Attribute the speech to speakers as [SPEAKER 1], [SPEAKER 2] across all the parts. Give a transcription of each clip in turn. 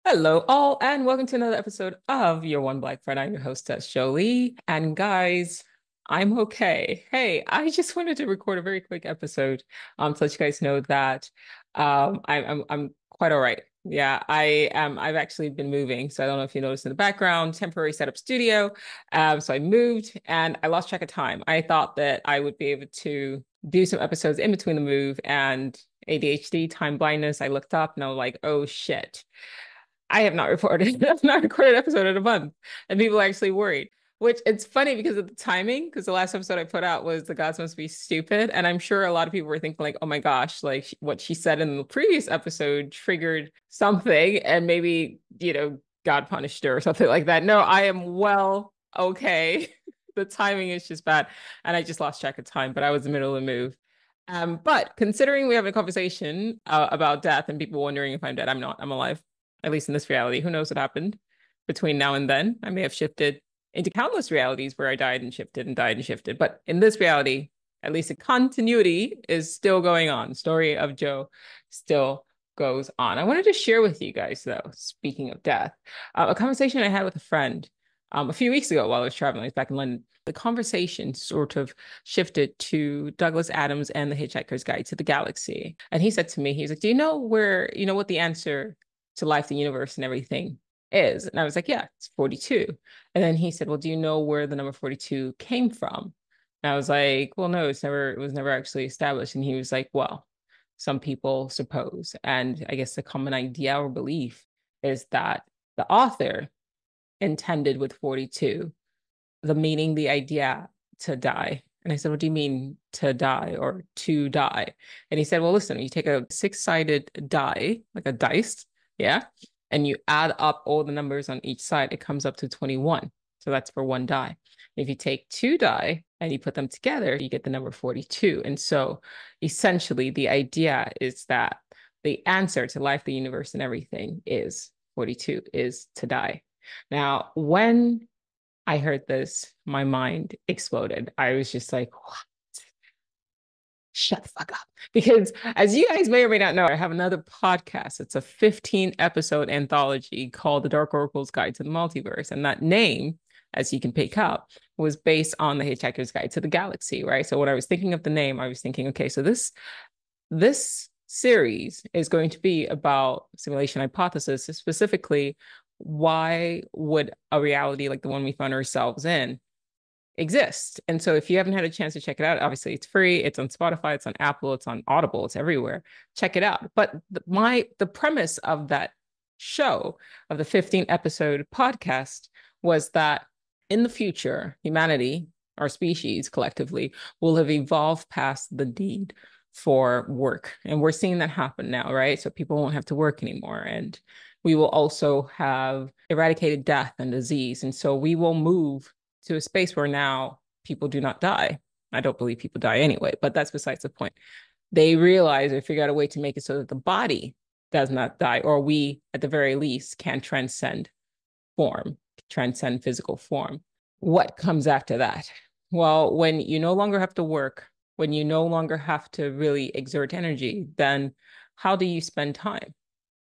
[SPEAKER 1] Hello, all, and welcome to another episode of Your One Black Friend. I'm your hostess, Joli. And guys, I'm okay. Hey, I just wanted to record a very quick episode to let you guys know that I'm quite all right. Yeah, I am. I've actually been moving, so I don't know if you noticed in the background, temporary setup studio. So I moved and I lost track of time. I thought that I would be able to do some episodes in between the move and ADHD, time blindness. I looked up and I was like, oh shit. I have not reported, I've not recorded an episode in a month. And people are actually worried. Which it's funny because of the timing, because the last episode I put out was The Gods Must Be Stupid. And I'm sure a lot of people were thinking, like, oh my gosh, like what she said in the previous episode triggered something, and maybe, God punished her or something like that. No, I am well okay. The timing is just bad. And I just lost track of time, but I was in the middle of the move. But considering we have a conversation about death and people wondering if I'm dead, I'm not, I'm alive, at least in this reality. Who knows what happened between now and then? I may have shifted into countless realities where I died and shifted and died and shifted. But in this reality, at least the continuity is still going on. Story of Joe still goes on. I wanted to share with you guys, though, speaking of death, a conversation I had with a friend a few weeks ago while I was traveling. I was back in London. The conversation sort of shifted to Douglas Adams and the Hitchhiker's Guide to the Galaxy. And he said to me, he was like, do you know what the answer to life, the universe, and everything is? And I was like, yeah, it's 42. And then he said, well, do you know where the number 42 came from? And I was like, well, no, it was never actually established. And he was like, well, some people suppose. And I guess the common idea or belief is that the author intended with 42, the meaning, the idea to die. And I said, what do you mean to die or to die? And he said, well, listen, you take a six-sided die, like a dice, yeah, and you add up all the numbers on each side, it comes up to 21. So that's for one die. If you take two die and you put them together, you get the number 42. And so essentially, the idea is that the answer to life, the universe, and everything is 42, is to die. Now, when I heard this, my mind exploded. I was just like, what? Shut the fuck up. Because as you guys may or may not know, I have another podcast. It's a 15 episode anthology called The Dark Oracle's Guide to the Multiverse. And that name, as you can pick up, was based on the Hitchhiker's Guide to the Galaxy, right? So when I was thinking of the name, I was thinking, okay, so this series is going to be about simulation hypothesis, specifically why would a reality like the one we found ourselves in exist? And so if you haven't had a chance to check it out, obviously it's free, it's on Spotify, it's on Apple, it's on Audible, it's everywhere. Check it out. But the premise of that show, of the 15 episode podcast, was that in the future, humanity, our species collectively, will have evolved past the need for work. And we're seeing that happen now, right? So people won't have to work anymore. And we will also have eradicated death and disease. And so we will move to a space where now people do not die. I don't believe people die anyway, but that's besides the point. They realize or figure out a way to make it so that the body does not die, or we, at the very least, can transcend form, transcend physical form. What comes after that? Well, when you no longer have to work, when you no longer have to really exert energy, then how do you spend time?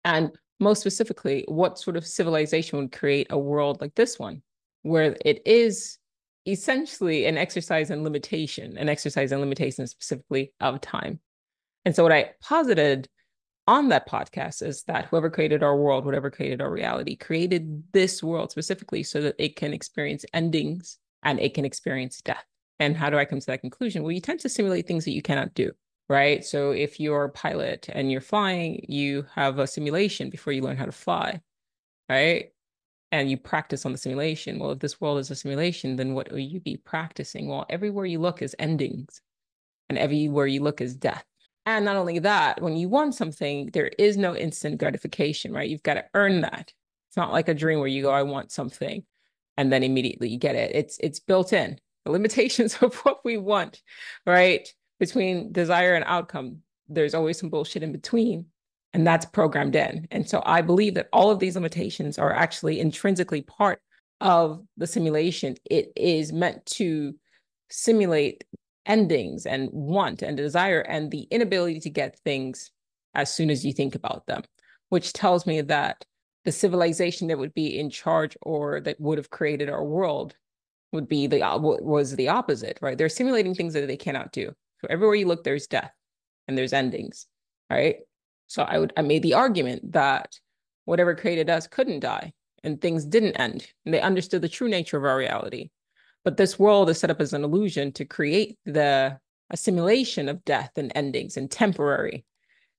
[SPEAKER 1] And most specifically, what sort of civilization would create a world like this one, where it is essentially an exercise in limitation specifically of time? And so what I posited on that podcast is that whoever created our world, whatever created our reality, created this world specifically so that it can experience endings and it can experience death. And how do I come to that conclusion? Well, you tend to simulate things that you cannot do, right? So if you're a pilot and you're flying, you have a simulation before you learn how to fly, right? And you practice on the simulation. Well, if this world is a simulation, then what will you be practicing? Well, everywhere you look is endings, and everywhere you look is death. And not only that, when you want something, there is no instant gratification, right? You've got to earn that. It's not like a dream where you go, I want something, and then immediately you get it. It's built in. The limitations of what we want, right? Between desire and outcome, there's always some bullshit in between, and that's programmed in. And so I believe that all of these limitations are actually intrinsically part of the simulation. It is meant to simulate endings and want and desire and the inability to get things as soon as you think about them, which tells me that the civilization that would be in charge or that would have created our world would be was the opposite, right? They're simulating things that they cannot do. So everywhere you look, there's death and there's endings, right? So I made the argument that whatever created us couldn't die and things didn't end. And they understood the true nature of our reality. But this world is set up as an illusion to create a simulation of death and endings and temporary.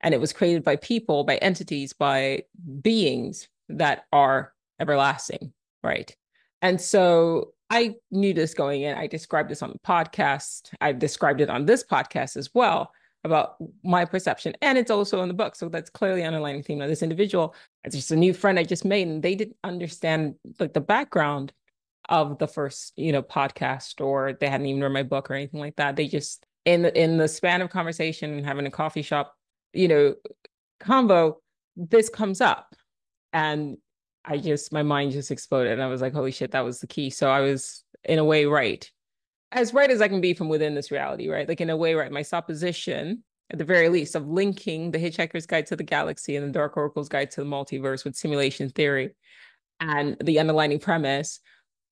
[SPEAKER 1] And it was created by people, by entities, by beings that are everlasting, right? And so I knew this going in. I described this on the podcast. I've described it on this podcast as well about my perception. And it's also in the book. So that's clearly an underlying theme of this individual. It's just a new friend I just made, and they didn't understand like the background of the first, podcast, or they hadn't even read my book or anything like that. They just in the span of conversation, having a coffee shop, you know, convo, this comes up. And my mind just exploded. And I was like, holy shit, that was the key. So I was in a way right. As right as I can be from within this reality, right? Like in a way, right? My supposition, at the very least, of linking the Hitchhiker's Guide to the Galaxy and the Dark Oracle's Guide to the Multiverse with simulation theory and the underlying premise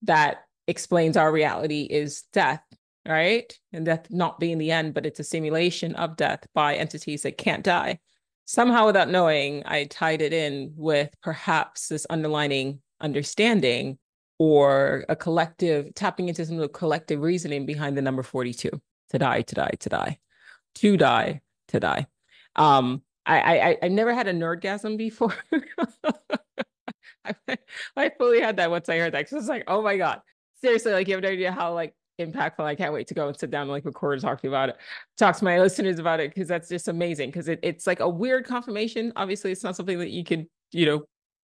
[SPEAKER 1] that explains our reality is death, right? And death not being the end, but it's a simulation of death by entities that can't die. Somehow, without knowing, I tied it in with perhaps this underlining understanding or a collective tapping into some of the collective reasoning behind the number 42. To die, to die, to die, to die, to die. I never had a nerdgasm before. I fully had that once I heard that, because it's like, oh my God, seriously, like you have no idea how like impactful. I can't wait to go and sit down and like record and talk to you about it, talk to my listeners about it, because that's just amazing. Because it's like a weird confirmation. Obviously, it's not something that you could,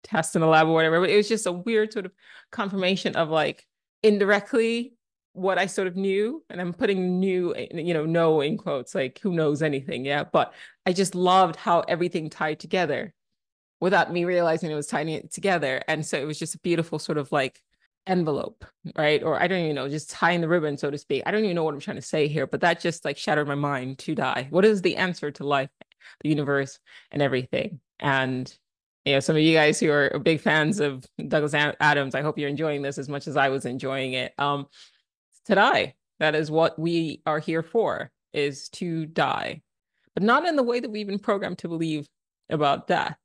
[SPEAKER 1] test in a lab or whatever, but it was just a weird sort of confirmation of like indirectly what I sort of knew. And I'm putting new, no in quotes, like who knows anything. Yeah. But I just loved how everything tied together without me realizing it was tying it together. And so it was just a beautiful sort of like envelope, right? Or I don't even know, just tying the ribbon, so to speak. I don't even know what I'm trying to say here, but that just like shattered my mind. To die. What is the answer to life, the universe, and everything? And some of you guys who are big fans of Douglas Adams, I hope you're enjoying this as much as I was enjoying it. To die. That is what we are here for, is to die, but not in the way that we've been programmed to believe about death,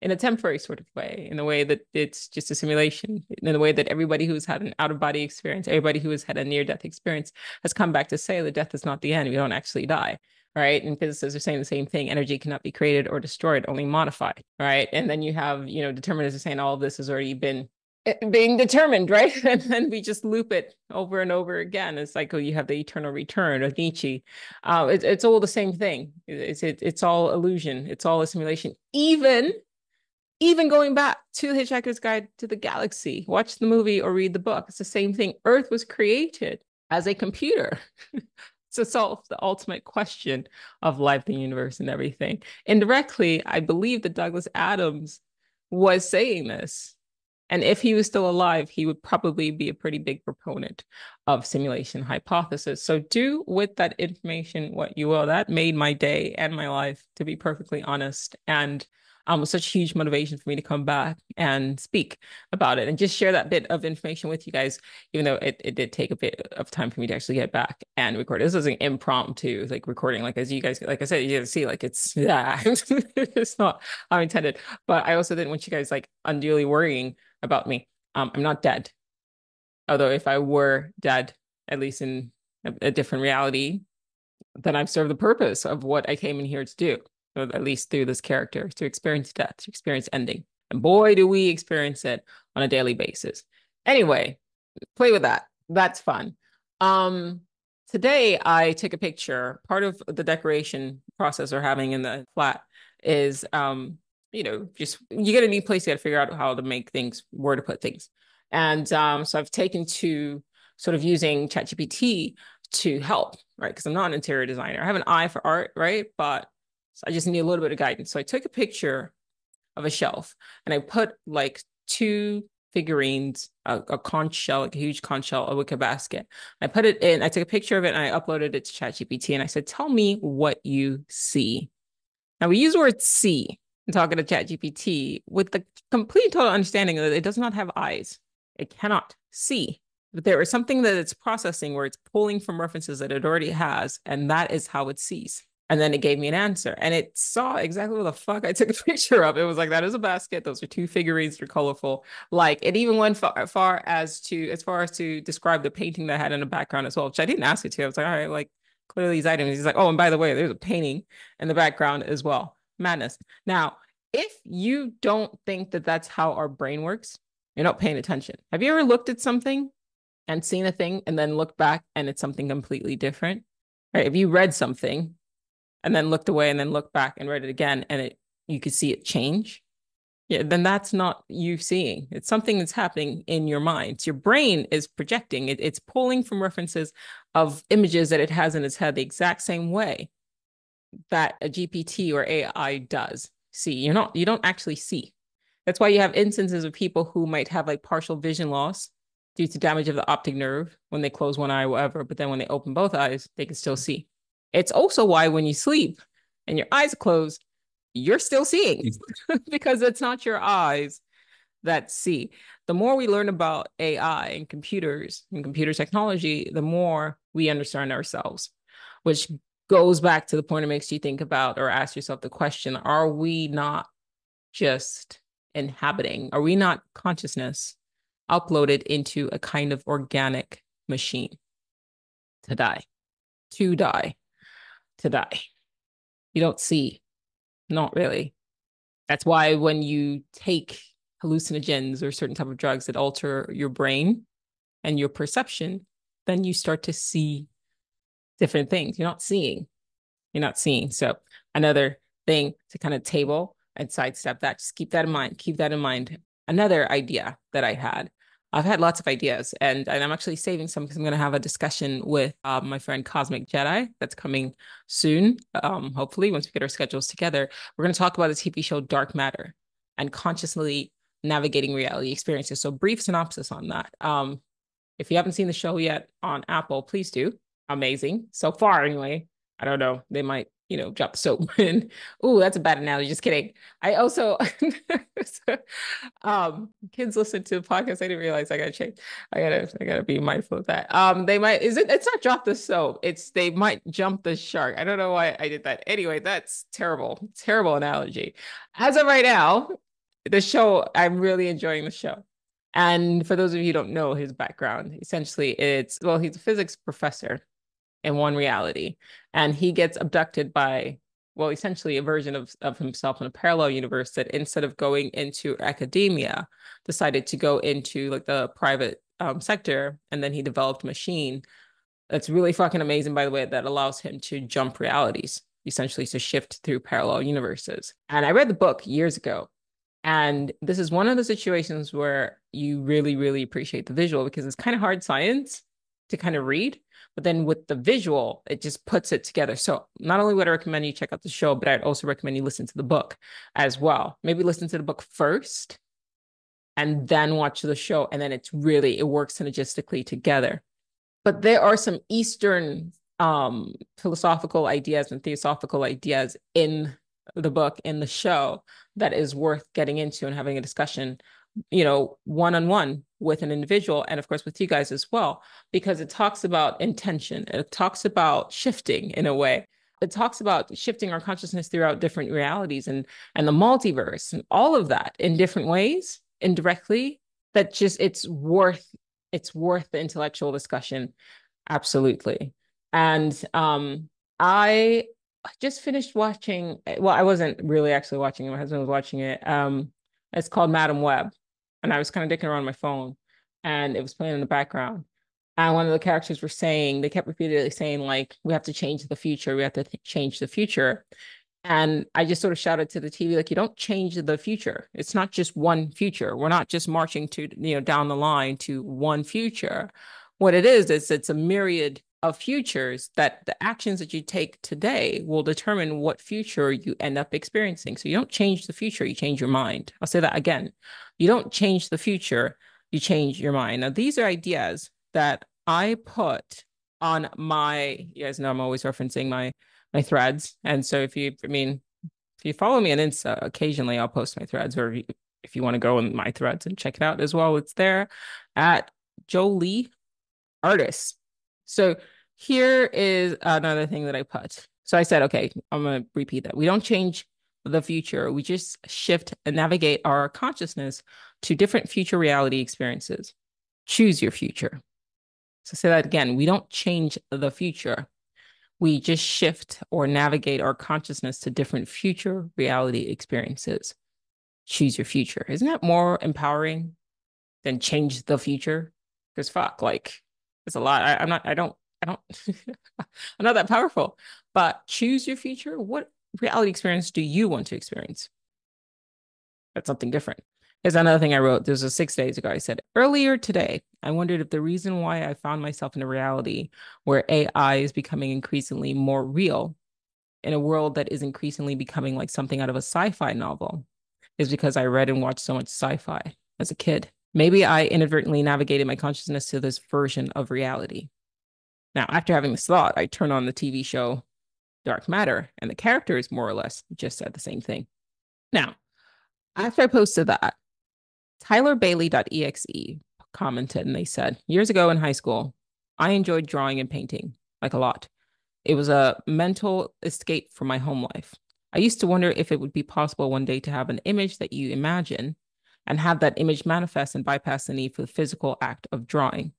[SPEAKER 1] in a temporary sort of way, in the way that it's just a simulation, in the way that everybody who's had an out-of-body experience, everybody who has had a near-death experience has come back to say that death is not the end. We don't actually die, right? And physicists are saying the same thing. Energy cannot be created or destroyed, only modified, right? And then you have, determinists are saying all of this has already been being determined, right? And then we just loop it over and over again. It's like, oh, you have the eternal return of Nietzsche. It's all the same thing. It's all illusion. It's all a simulation. Even going back to Hitchhiker's Guide to the Galaxy, watch the movie or read the book. It's the same thing. Earth was created as a computer to solve the ultimate question of life, the universe, and everything. Indirectly, I believe that Douglas Adams was saying this. And if he was still alive, he would probably be a pretty big proponent of simulation hypothesis. So do with that information what you will. That made my day and my life, to be perfectly honest. And was such huge motivation for me to come back and speak about it and just share that bit of information with you guys, even though it did take a bit of time for me to actually get back and record. This was an impromptu like recording, like as you guys, like I said, you see, like it's it's not how I intended. But I also didn't want you guys like unduly worrying about me. I'm not dead. Although if I were dead, at least in a different reality, then I've served the purpose of what I came in here to do, or at least through this character, to experience death, to experience ending. And boy, do we experience it on a daily basis. Anyway, play with that. That's fun. Today I took a picture. Part of the decoration process we're having in the flat is, just you get a new place, you got to figure out how to make things, where to put things. And so I've taken to sort of using ChatGPT to help, right? Because I'm not an interior designer. I have an eye for art, right? But I just need a little bit of guidance. So I took a picture of a shelf and I put like two figurines, a conch shell, like a huge conch shell, a wicker basket. I put it in, I took a picture of it and I uploaded it to ChatGPT and I said, tell me what you see. Now we use the word see. and talking to ChatGPT with the complete total understanding that it does not have eyes. It cannot see. But there is something that it's processing where it's pulling from references that it already has, and that is how it sees. And then it gave me an answer, and it saw exactly what the fuck I took a picture of. It was like, that is a basket. Those are two figurines. They're colorful. Like, it even went as far as to describe the painting that I had in the background as well, which I didn't ask it to. I was like, all right, like, clearly these items. He's like, oh, and by the way, there's a painting in the background as well. Madness. Now, if you don't think that that's how our brain works, you're not paying attention. Have you ever looked at something and seen a thing and then looked back and it's something completely different? Right? If you read something and then looked away and then looked back and read it again and you could see it change, yeah, then that's not you seeing. It's something that's happening in your mind. So your brain is projecting. It's pulling from references of images that it has in its head the exact same way that a GPT or AI does see. You don't actually see. That's why you have instances of people who might have like partial vision loss due to damage of the optic nerve when they close one eye or whatever, but then when they open both eyes, they can still see. It's also why when you sleep and your eyes are closed, you're still seeing because it's not your eyes that see. The more we learn about AI and computers and computer technology, the more we understand ourselves, which goes back to the point it makes you think about or ask yourself the question, are we not just inhabiting? Are we not consciousness uploaded into a kind of organic machine to die, to die, to die? You don't see, not really. That's why when you take hallucinogens or certain type of drugs that alter your brain and your perception, then you start to see different things. You're not seeing. You're not seeing. So another thing to kind of table and sidestep that, just keep that in mind. Keep that in mind. Another idea that I've had lots of ideas, and I'm actually saving some because I'm going to have a discussion with my friend Cosmic Jedi that's coming soon. Hopefully, once we get our schedules together, we're going to talk about the TV show Dark Matter and consciously navigating reality experiences. So, brief synopsis on that. If you haven't seen the show yet on Apple, please do. Amazing. So far, anyway. I don't know. They might, drop the soap in. Ooh, that's a bad analogy. Just kidding. I also kids listen to the podcast. I didn't realize I gotta change. I gotta be mindful of that. They might it's not drop the soap, it's they might jump the shark. I don't know why I did that. Anyway, that's terrible. Terrible analogy. As of right now, the show, I'm really enjoying the show. And for those of you who don't know his background, essentially he's a physics professor in one reality. And he gets abducted by, well, essentially a version of himself in a parallel universe that instead of going into academia, decided to go into like the private sector. And then he developed a machine that's really fucking amazing, by the way, that allows him to jump realities, essentially to shift through parallel universes. And I read the book years ago. And this is one of the situations where you really, really appreciate the visual because it's kind of hard science to kind of read. But then with the visual, it just puts it together. So not only would I recommend you check out the show, but I'd also recommend you listen to the book as well. Maybe listen to the book first and then watch the show. And then it works synergistically together. But there are some Eastern philosophical ideas and theosophical ideas in the book, in the show, that is worth getting into and having a discussion, one-on-one with an individual, and of course with you guys as well, because it talks about intention. It talks about shifting in a way. It talks about shifting our consciousness throughout different realities and the multiverse and all of that in different ways, indirectly, that just it's worth the intellectual discussion. Absolutely. And I just finished watching, well, I wasn't really actually watching it. My husband was watching it. It's called Madam Web. And I was kind of dicking around my phone and it was playing in the background. And one of the characters were saying, they kept repeatedly saying, like, we have to change the future. We have to change the future. And I just sort of shouted to the TV, like, you don't change the future. It's not just one future. We're not just marching to, down the line to one future. What it is it's a myriad of futures that the actions that you take today will determine what future you end up experiencing. So you don't change the future, you change your mind. I'll say that again. You don't change the future, you change your mind. Now, these are ideas that I put on you guys know I'm always referencing my threads. And so If you follow me on Insta, occasionally I'll post my threads, or if you want to go in my threads and check it out as well, it's there at Joli artists. So here is another thing that I put. So I said, okay, I'm going to repeat that. We don't change the future. We just shift and navigate our consciousness to different future reality experiences. Choose your future. So say that again. We don't change the future. We just shift or navigate our consciousness to different future reality experiences. Choose your future. Isn't that more empowering than change the future? Because fuck, like it's a lot. I don't, I'm not that powerful. But choose your future. What reality experience do you want to experience? That's something different. Here's another thing I wrote. This was 6 days ago. I said, earlier today, I wondered if the reason why I found myself in a reality where AI is becoming increasingly more real in a world that is increasingly becoming like something out of a sci-fi novel is because I read and watched so much sci-fi as a kid. Maybe I inadvertently navigated my consciousness to this version of reality. Now, after having this thought, I turn on the TV show Dark Matter, and the characters more or less just said the same thing. Now, after I posted that, TylerBailey.exe commented and they said, years ago in high school, I enjoyed drawing and painting, like a lot. It was a mental escape from my home life. I used to wonder if it would be possible one day to have an image that you imagine and have that image manifest and bypass the need for the physical act of drawing.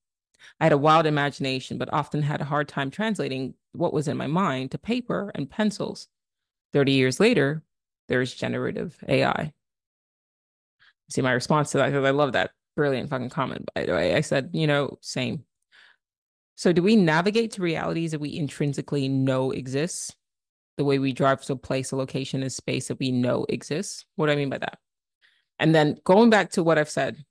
[SPEAKER 1] I had a wild imagination, but often had a hard time translating what was in my mind to paper and pencils. 30 years later, there's generative AI. See my response to that, because I love that brilliant fucking comment, by the way. I said, same. So do we navigate to realities that we intrinsically know exists? The way we drive to a place, a location, a space that we know exists? What do I mean by that? And then going back to what I've said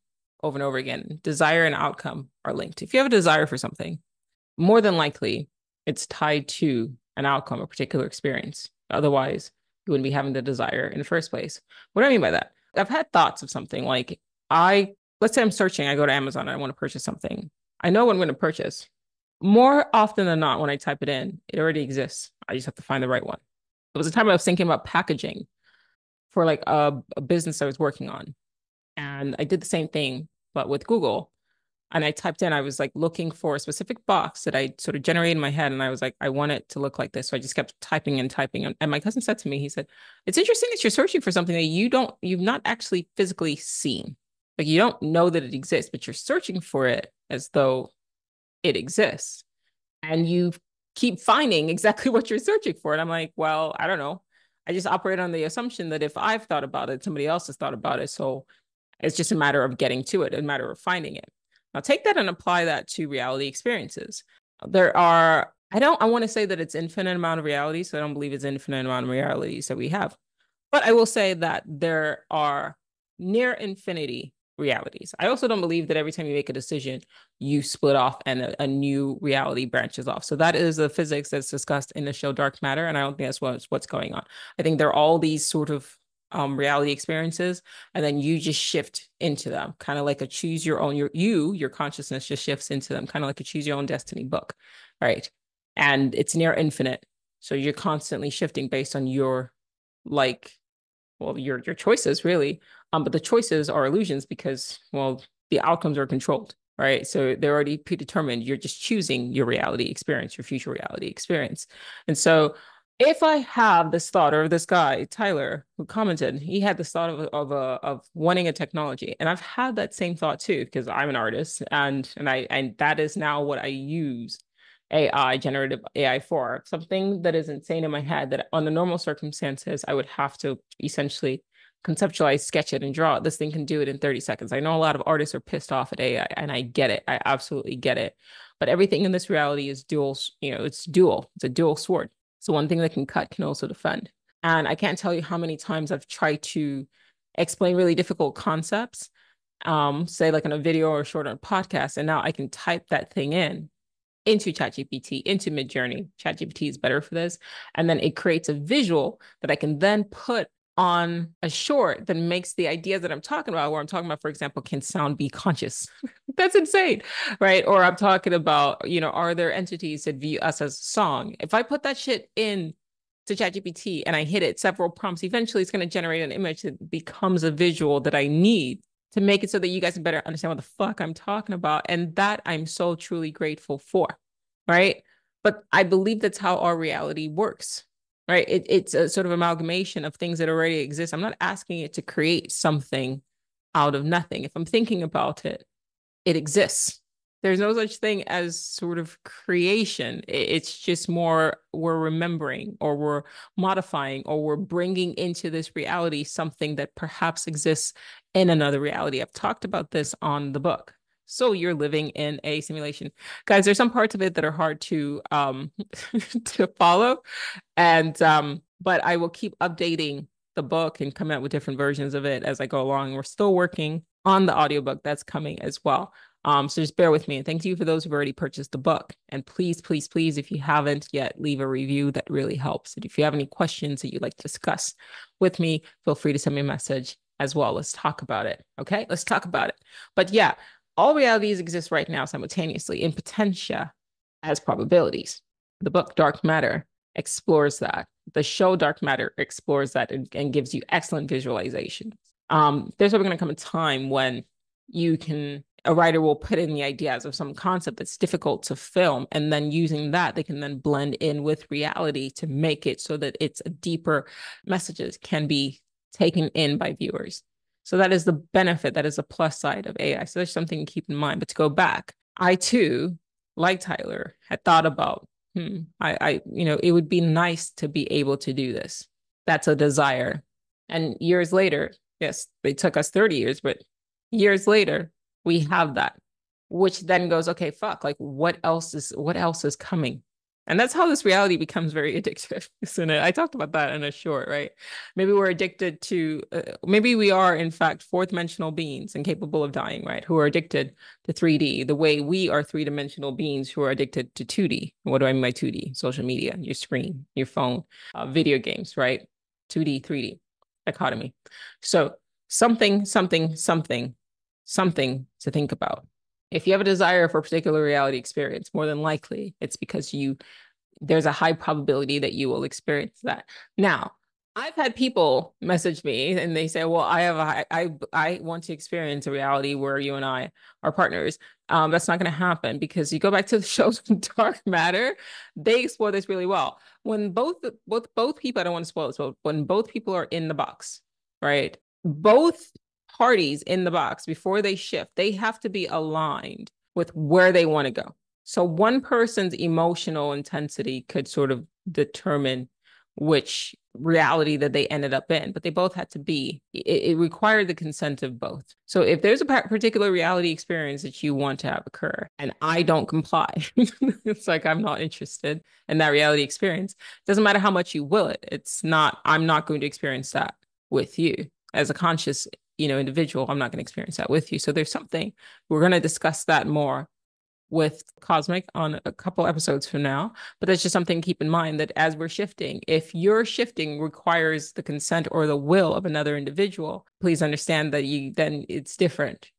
[SPEAKER 1] over and over again, desire and outcome are linked. If you have a desire for something, more than likely it's tied to an outcome, a particular experience. Otherwise, you wouldn't be having the desire in the first place. What do I mean by that? I've had thoughts of something like let's say I'm searching, I go to Amazon and I want to purchase something. I know what I'm going to purchase. More often than not, when I type it in, it already exists. I just have to find the right one. There was a time I was thinking about packaging for like a business I was working on. And I did the same thing, but with Google. And I typed in, I was like looking for a specific box that I sort of generated in my head. And I was like, I want it to look like this. So I just kept typing and typing. And my cousin said to me, he said, it's interesting that you're searching for something that you've not actually physically seen. Like you don't know that it exists, but you're searching for it as though it exists. And you keep finding exactly what you're searching for. And I'm like, well, I don't know. I just operate on the assumption that if I've thought about it, somebody else has thought about it. So it's just a matter of getting to it, a matter of finding it. Now take that and apply that to reality experiences. I want to say that it's infinite amount of realities. So I don't believe it's infinite amount of realities that we have. But I will say that there are near infinity realities. I also don't believe that every time you make a decision, you split off and a new reality branches off. So that is the physics that's discussed in the show Dark Matter. And I don't think that's what's going on. I think there are all these sort of reality experiences, and then you just shift into them, kind of like a choose your own, your consciousness just shifts into them, kind of like a choose your own destiny book, right? And it's near infinite. So you're constantly shifting based on your your choices really. But the choices are illusions because, well, the outcomes are controlled, right? So they're already predetermined. You're just choosing your reality experience, your future reality experience. And so if I have this thought, or this guy, Tyler, who commented, he had this thought of wanting a technology. And I've had that same thought too, because I'm an artist and that is now what I use AI, generative AI for. Something that is insane in my head that under normal circumstances, I would have to essentially conceptualize, sketch it, and draw it. This thing can do it in 30 seconds. I know a lot of artists are pissed off at AI, and I get it. I absolutely get it. But everything in this reality is dual, it's dual. It's a dual sword. So one thing that can cut can also defend. And I can't tell you how many times I've tried to explain really difficult concepts, say like in a video or short on a podcast, and now I can type that thing into ChatGPT, into Midjourney. ChatGPT is better for this. And then it creates a visual that I can then put on a short that makes the ideas that I'm talking about, where I'm talking about, for example, can sound be conscious? That's insane, right? Or I'm talking about, are there entities that view us as song? If I put that shit in to ChatGPT and I hit it several prompts, eventually it's going to generate an image that becomes a visual that I need to make it so that you guys can better understand what the fuck I'm talking about. And that I'm so truly grateful for, right? But I believe that's how our reality works, right? It's a sort of amalgamation of things that already exist. I'm not asking it to create something out of nothing. If I'm thinking about it, it exists. There's no such thing as sort of creation. It's just more we're remembering or we're modifying or we're bringing into this reality something that perhaps exists in another reality. I've talked about this on the book. So you're living in a simulation. Guys, there's some parts of it that are hard to to follow. And but I will keep updating the book and come out with different versions of it as I go along. We're still working on the audiobook that's coming as well. So just bear with me. And thank you for those who've already purchased the book. And please, please, please, if you haven't yet, leave a review. That really helps. And if you have any questions that you'd like to discuss with me, feel free to send me a message as well. Let's talk about it. Okay, let's talk about it. But yeah, all realities exist right now simultaneously in potentia as probabilities. The book Dark Matter explores that. The show Dark Matter explores that and gives you excellent visualization. There's probably going to come a time when a writer will put in the ideas of some concept that's difficult to film, and then using that, they can then blend in with reality to make it so that it's a deeper messages can be taken in by viewers. So that is the benefit, that is a plus side of AI. So there's something to keep in mind. But to go back, I too, like Tyler, had thought about, it would be nice to be able to do this. That's a desire. And years later, yes, they took us 30 years, but years later, we have that, which then goes, okay, fuck, like what else is coming? And that's how this reality becomes very addictive, isn't it? I talked about that in a short, right? Maybe we're addicted to, maybe we are in fact fourth dimensional beings incapable of dying, right? Who are addicted to 3D, the way we are three-dimensional beings who are addicted to 2D. What do I mean by 2D? Social media, your screen, your phone, video games, right? 2D, 3D dichotomy. So something to think about. If you have a desire for a particular reality experience, more than likely it's because there's a high probability that you will experience that. Now, I've had people message me and they say, well, I want to experience a reality where you and I are partners. That's not going to happen because you go back to the shows Dark Matter, they explore this really well. When both people, I don't want to spoil this, but when both people are in the box, right? Both parties in the box, before they shift, they have to be aligned with where they want to go. So one person's emotional intensity could sort of determine which reality that they ended up in, but they both had to be, it required the consent of both. So if there's a particular reality experience that you want to have occur and I don't comply, it's like I'm not interested in that reality experience. It doesn't matter how much you will it. I'm not going to experience that with you as a conscious individual. I'm not going to experience that with you. So there's something, we're going to discuss that more with Cosmic on a couple episodes from now, but that's just something to keep in mind, that as we're shifting, if your shifting requires the consent or the will of another individual, please understand that then it's different.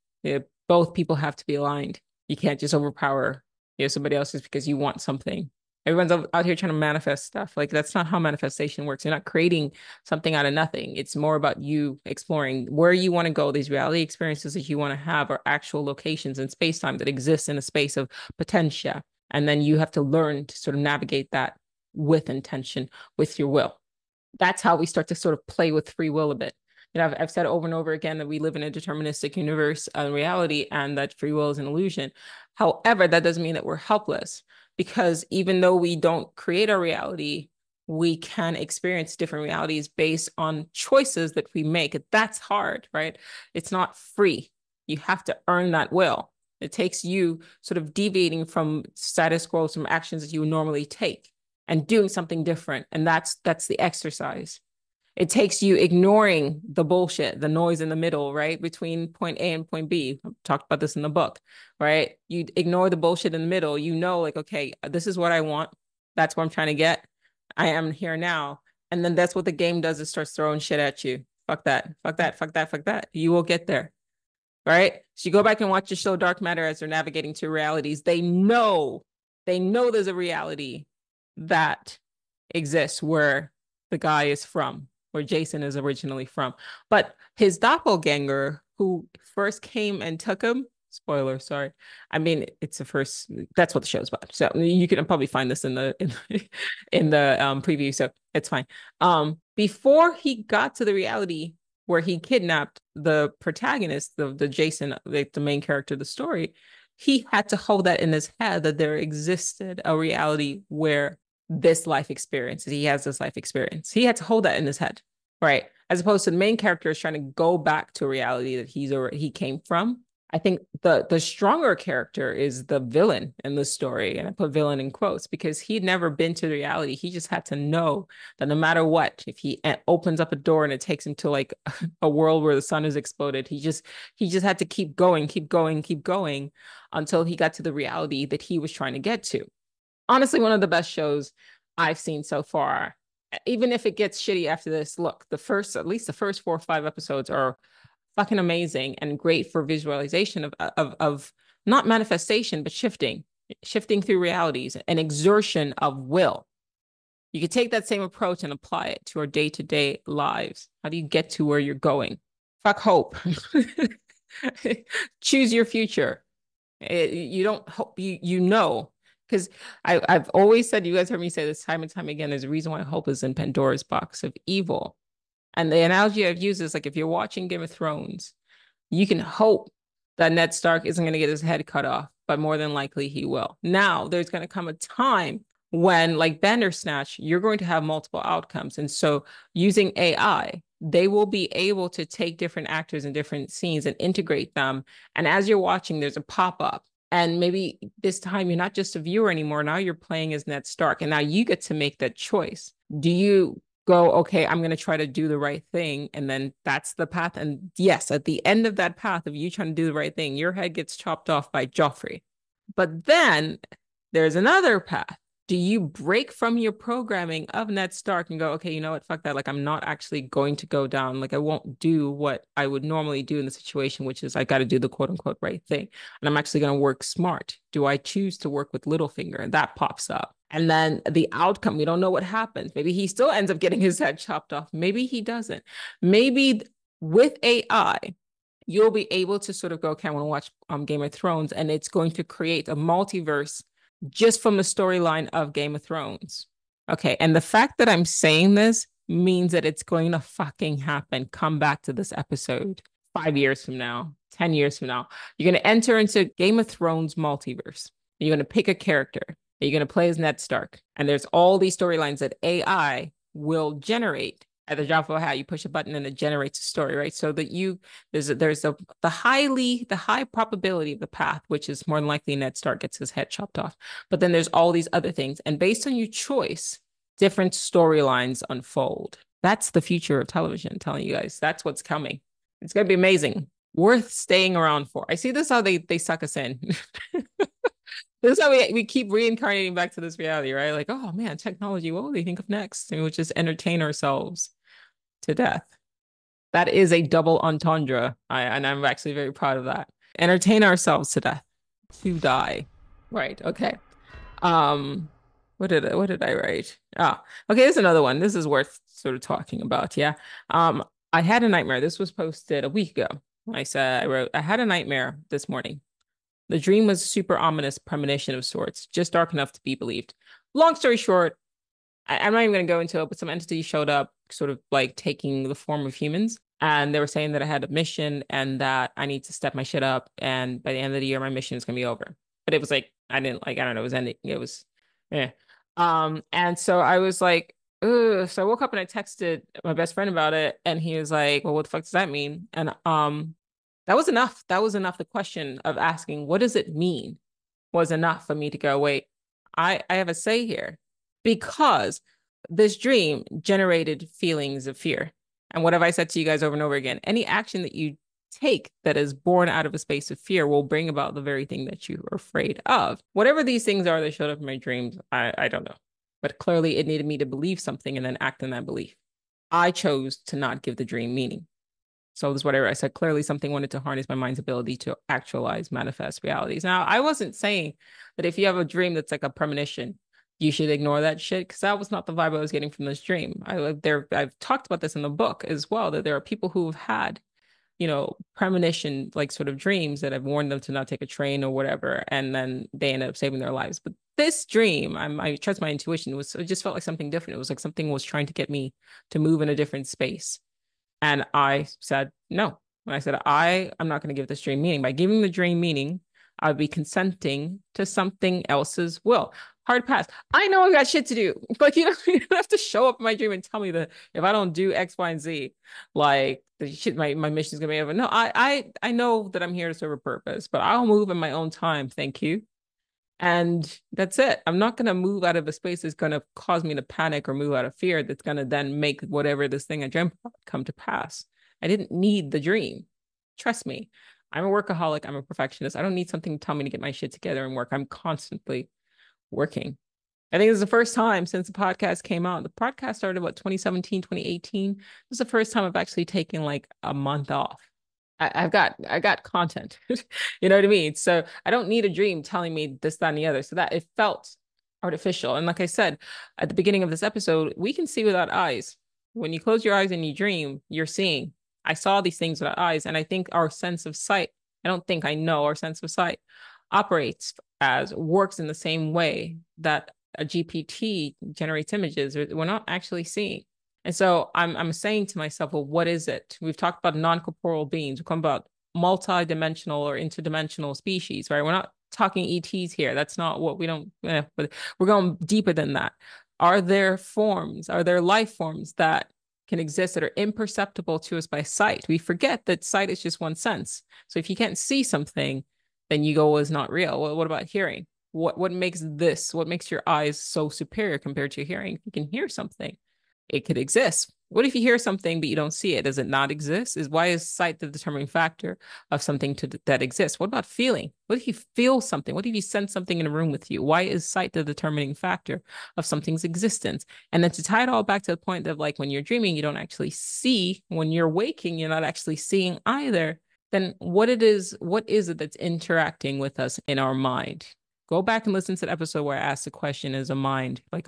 [SPEAKER 1] Both people have to be aligned. You can't just overpower somebody else just because you want something. Everyone's out here trying to manifest stuff. Like, that's not how manifestation works. You're not creating something out of nothing. It's more about you exploring where you want to go. These reality experiences that you want to have are actual locations in space-time that exist in a space of potentia. And then you have to learn to sort of navigate that with intention, with your will. That's how we start to sort of play with free will a bit. I've said over and over again that we live in a deterministic universe reality and that free will is an illusion. However, that doesn't mean that we're helpless. Because even though we don't create our reality, we can experience different realities based on choices that we make. That's hard, right? It's not free. You have to earn that will. It takes you sort of deviating from status quo, from actions that you would normally take and doing something different. And that's the exercise. It takes you ignoring the bullshit, the noise in the middle, right? Between point A and point B. I've talked about this in the book, right? You ignore the bullshit in the middle. Like, okay, this is what I want. That's what I'm trying to get. I am here now. And then that's what the game does, is starts throwing shit at you. Fuck that, fuck that, fuck that, fuck that. You will get there, right? So you go back and watch the show Dark Matter as they're navigating to realities. They know there's a reality that exists where the guy is from, where Jason is originally from. But his doppelganger, who first came and took him, spoiler, sorry. I mean, it's the first, that's what the show's about. So you can probably find this in the preview, so it's fine. Before he got to the reality where he kidnapped the protagonist, the Jason, the main character of the story, he had to hold that in his head that there existed a reality where this life experience, he has this life experience. He had to hold that in his head, right? As opposed to the main character is trying to go back to a reality that he came from. I think the stronger character is the villain in the story, and I put villain in quotes because he'd never been to reality. He just had to know that no matter what, if he opens up a door and it takes him to like a world where the sun is exploded, he just had to keep going, keep going, keep going until he got to the reality that he was trying to get to. Honestly, one of the best shows I've seen so far. Even if it gets shitty after this, look, at least the first 4 or 5 episodes are fucking amazing and great for visualization of not manifestation, but shifting through realities, an exertion of will. You could take that same approach and apply it to our day-to-day lives. How do you get to where you're going? Fuck hope. Choose your future. You don't hope, you know, because I've always said, you guys heard me say this time and time again, there's a reason why hope is in Pandora's box of evil. And the analogy I've used is like, if you're watching Game of Thrones, you can hope that Ned Stark isn't going to get his head cut off, but more than likely he will. Now, there's going to come a time when, like Bandersnatch, you're going to have multiple outcomes. And so using AI, they will be able to take different actors in different scenes and integrate them. And as you're watching, there's a pop-up. And maybe this time you're not just a viewer anymore. Now you're playing as Ned Stark. And now you get to make that choice. Do you go, okay, I'm going to try to do the right thing. And then that's the path. And yes, at the end of that path of you trying to do the right thing, your head gets chopped off by Joffrey. But then there's another path. Do you break from your programming of Ned Stark and go, okay, you know what, fuck that. Like, I'm not actually going to go down. Like, I won't do what I would normally do in the situation, which is I got to do the quote unquote right thing. And I'm actually going to work smart. Do I choose to work with Littlefinger? And that pops up. And then the outcome, we don't know what happens. Maybe he still ends up getting his head chopped off. Maybe he doesn't. Maybe with AI, you'll be able to sort of go, okay, I want to watch Game of Thrones, and it's going to create a multiverse just from the storyline of Game of Thrones. Okay, and the fact that I'm saying this means that it's going to fucking happen. Come back to this episode 5 years from now, 10 years from now. You're going to enter into Game of Thrones multiverse. You're going to pick a character. You're going to play as Ned Stark. And there's all these storylines that AI will generate. At the drop of a hat, you push a button and it generates a story, right? So that there's the high probability of the path, which is more than likely Ned Stark gets his head chopped off. But then there's all these other things. And based on your choice, different storylines unfold. That's the future of television, I'm telling you guys. That's what's coming. It's going to be amazing. Worth staying around for. I see this how they suck us in. This is how we keep reincarnating back to this reality, right? Like, oh man, technology, what will they think of next? And we'll just entertain ourselves to death. That is a double entendre. And I'm actually very proud of that. Entertain ourselves to death. To die. Right. Okay. What did I write? Ah, okay, there's another one. This is worth sort of talking about. Yeah. I had a nightmare. This was posted a week ago. I wrote, I had a nightmare this morning. The dream was a super ominous premonition of sorts, just dark enough to be believed. Long story short, I'm not even going to go into it, but some entity showed up, sort of like taking the form of humans. And they were saying that I had a mission and that I need to step my shit up. And by the end of the year, my mission is going to be over. But it was like, I don't know, it was ending. It was, yeah. And so I was like, ugh. So I woke up and I texted my best friend about it. And he was like, well, what the fuck does that mean? And, that was enough. That was enough. The question of asking, what does it mean, was enough for me to go, wait, I have a say here, because this dream generated feelings of fear. And what have I said to you guys over and over again? Any action that you take that is born out of a space of fear will bring about the very thing that you are afraid of. Whatever these things are that showed up in my dreams, I don't know. But clearly it needed me to believe something and then act on that belief. I chose to not give the dream meaning. So this is whatever I said. Clearly something wanted to harness my mind's ability to actualize, manifest realities. Now, I wasn't saying that if you have a dream that's like a premonition, you should ignore that shit because that was not the vibe I was getting from this dream. I've talked about this in the book as well, that there are people who've had, premonition like sort of dreams that have warned them to not take a train or whatever, and then they end up saving their lives. But this dream, I trust my intuition, it just felt like something different. It was like something was trying to get me to move in a different space. And I said no. I said, I'm not going to give this dream meaning. By giving the dream meaning, I'd be consenting to something else's will. Hard pass. I know I got shit to do. Like, you don't have to show up in my dream and tell me that if I don't do X, Y, and Z, like the shit, my mission is gonna be over. No, I know that I'm here to serve a purpose, but I'll move in my own time. Thank you. And that's it. I'm not going to move out of a space that's going to cause me to panic or move out of fear that's going to then make whatever this thing I dreamt come to pass. I didn't need the dream. Trust me. I'm a workaholic. I'm a perfectionist. I don't need something to tell me to get my shit together and work. I'm constantly working. I think this is the first time since the podcast came out. The podcast started, 2017, 2018. This is the first time I've actually taken like a month off. I got content. You know what I mean? So I don't need a dream telling me this, that, and the other. So that it felt artificial. And like I said at the beginning of this episode, we can see without eyes. When you close your eyes and you dream, you're seeing. I saw these things without eyes. And I think our sense of sight, I don't think I know our sense of sight operates as works in the same way that a GPT generates images. We're not actually seeing. And so I'm saying to myself, well, what is it? We've talked about non-corporeal beings. We've come about multi-dimensional or interdimensional species, right? We're not talking ETs here. That's not what but we're going deeper than that. Are there life forms that can exist that are imperceptible to us by sight? We forget that sight is just one sense. So if you can't see something, then you go, well, it's not real. Well, what about hearing? What makes your eyes so superior compared to hearing? You can hear something. It could exist. What if you hear something but you don't see it? Does it not exist? Why is sight the determining factor of something that exists? What about feeling? What if you feel something? What if you sense something in a room with you? Why is sight the determining factor of something's existence? And then to tie it all back to the point of like when you're dreaming, you don't actually see. When you're waking, you're not actually seeing either. Then what is it that's interacting with us in our mind? Go back and listen to the episode where I asked the question, is a mind like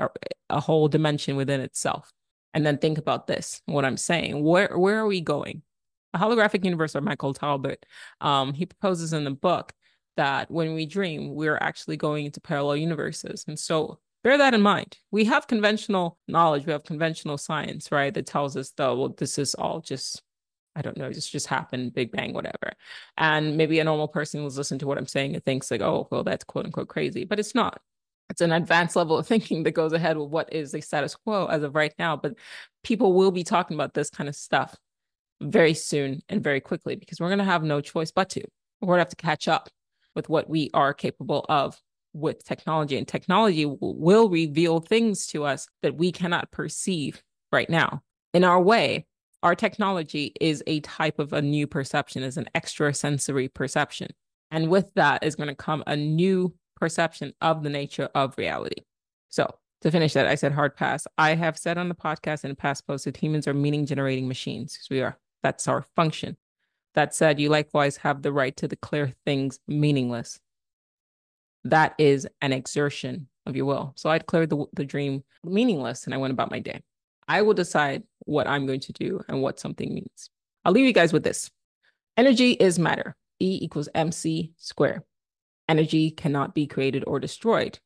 [SPEAKER 1] a whole dimension within itself? And then think about this, what I'm saying. Where are we going? A holographic universe by Michael Talbot. He proposes in the book that when we dream, we're actually going into parallel universes. And so bear that in mind. We have conventional knowledge, we have conventional science, right? That tells us, though, well, this is all just, I don't know, this just happened, Big Bang, whatever. And maybe a normal person was listening to what I'm saying and thinks like, oh, well, that's quote unquote crazy, but it's not. It's an advanced level of thinking that goes ahead with what is the status quo as of right now. But people will be talking about this kind of stuff very soon and very quickly because we're going to have no choice but to. We're going to have to catch up with what we are capable of with technology. And technology will reveal things to us that we cannot perceive right now. In our way, our technology is a type of a new perception, is an extrasensory perception. And with that is going to come a new perception of the nature of reality. So to finish that, I said hard pass. I have said on the podcast and past posts that humans are meaning generating machines because we are. That's our function. That said, you likewise have the right to declare things meaningless. That is an exertion of your will. So I declared the dream meaningless and I went about my day. I will decide what I'm going to do and what something means. I'll leave you guys with this. Energy is matter. E equals mc squared. Energy cannot be created or destroyed,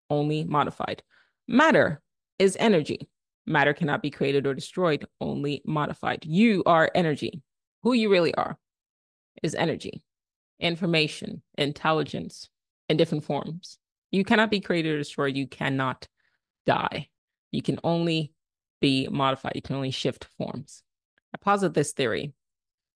[SPEAKER 1] only modified. Matter is energy. Matter cannot be created or destroyed, only modified. You are energy. Who you really are is energy, information, intelligence in different forms. You cannot be created or destroyed. You cannot die. You can only be modified. You can only shift forms. I posit this theory.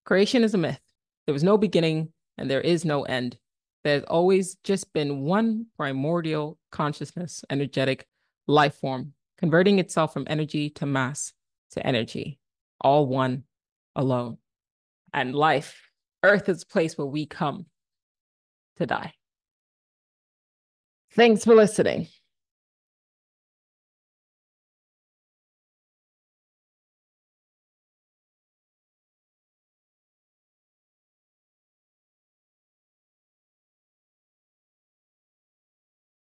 [SPEAKER 1] Creation is a myth. There was no beginning and there is no end. There's always just been one primordial consciousness, energetic life form, converting itself from energy to mass to energy, all one, alone. And life, Earth is a place where we come to die. Thanks for listening.